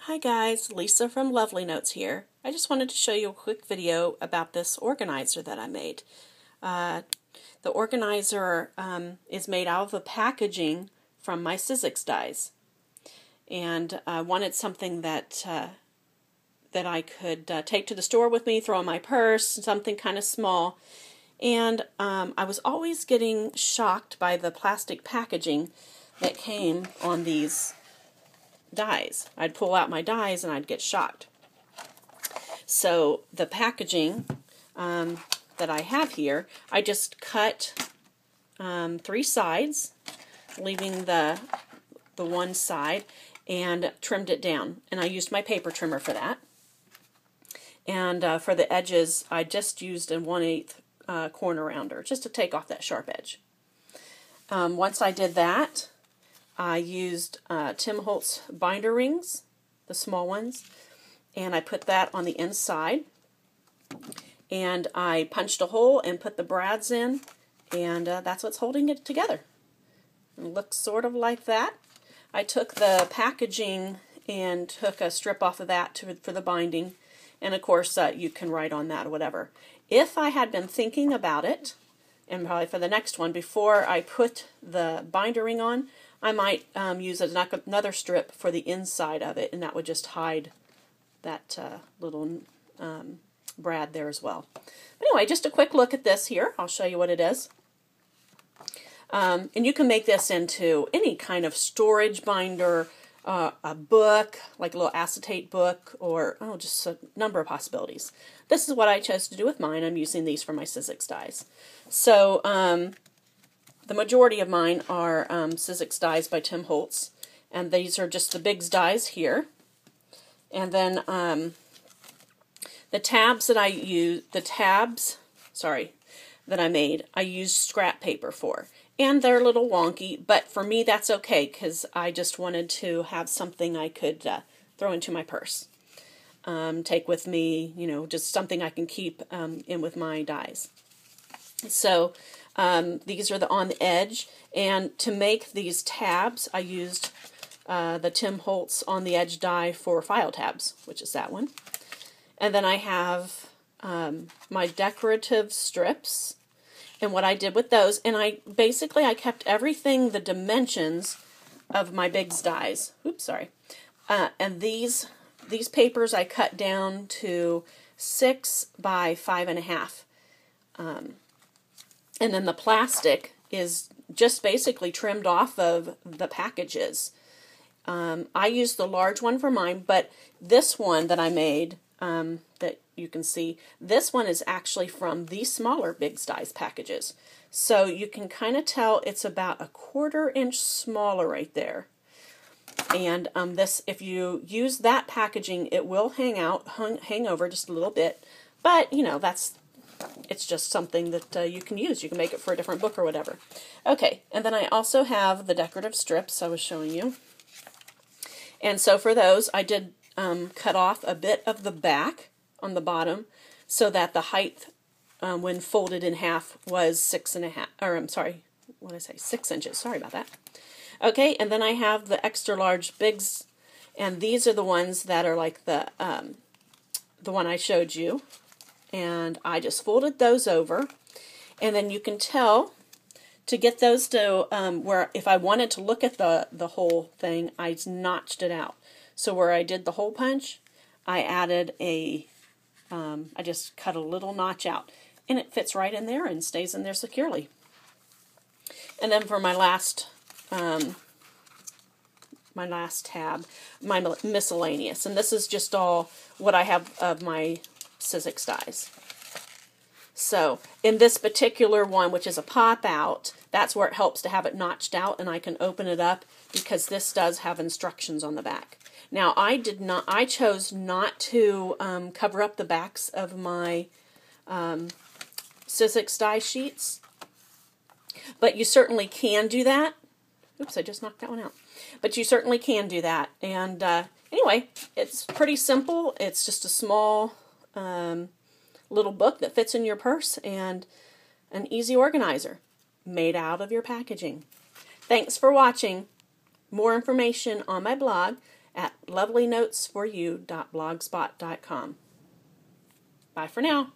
Hi guys, Lisa from Lovely Notes here. I just wanted to show you a quick video about this organizer that I made. The organizer is made out of the packaging from my Sizzix dies, and I wanted something that I could take to the store with me, throw in my purse, something kind of small. And I was always getting shocked by the plastic packaging that came on these dies. I'd pull out my dies and I'd get shocked. So the packaging that I have here, I just cut 3 sides, leaving the one side, and trimmed it down. And I used my paper trimmer for that. And for the edges, I just used a 1/8 corner rounder just to take off that sharp edge. Once I did that, I used Tim Holtz binder rings, the small ones, and I put that on the inside. And I punched a hole and put the brads in, and that's what's holding it together. It looks sort of like that. I took the packaging and took a strip off of that for the binding, and of course you can write on that or whatever. If I had been thinking about it, and probably for the next one, before I put the binder ring on, I might use another strip for the inside of it, and that would just hide that little brad there as well. Anyway, just a quick look at this here. I'll show you what it is. And you can make this into any kind of storage binder, a book, like a little acetate book, or just a number of possibilities. This is what I chose to do with mine. I'm using these for my Sizzix dies. So the majority of mine are Sizzix dies by Tim Holtz, and these are just the Biggs dies here. And then the tabs that I made, I used scrap paper for. And they're a little wonky, but for me that's okay, because I just wanted to have something I could throw into my purse. Take with me, just something I can keep in with my dies. So these are on the edge, and to make these tabs I used the Tim Holtz on the edge die for file tabs, which is that one. And then I have my decorative strips, and what I did with those, and I kept everything the dimensions of my Biggs dies. Oops, sorry. And these papers I cut down to 6 by 5.5. And then the plastic is just basically trimmed off of the packages. I used the large one for mine, but this one that I made, that you can see, this one is actually from the smaller Biggs dies packages. So you can kind of tell it's about a 1/4 inch smaller right there. And if you use that packaging, it will hang over just a little bit. But it's just something that you can use. You can make it for a different book or whatever. Okay, and then I also have the decorative strips I was showing you. And so for those, I did cut off a bit of the back on the bottom so that the height when folded in half was 6.5, or I'm sorry, what did I say, 6 inches. Sorry about that. Okay, and then I have the extra large Biggs, and these are the ones that are like the one I showed you. And I just folded those over, and then you can tell to get those to where if I wanted to look at the whole thing, I notched it out. So where I did the hole punch, I added I just cut a little notch out, and it fits right in there and stays in there securely. And then for my last tab, my miscellaneous, and this is just all what I have of my Sizzix dies. So in this particular one, which is a pop out, that's where it helps to have it notched out, and I can open it up because this does have instructions on the back. Now I chose not to cover up the backs of my Sizzix die sheets, but you certainly can do that. Oops, I just knocked that one out. But you certainly can do that. And anyway, it's pretty simple. It's just a small little book that fits in your purse, and an easy organizer made out of your packaging. Thanks for watching. More information on my blog at lovelynotesforyou.blogspot.com. Bye for now.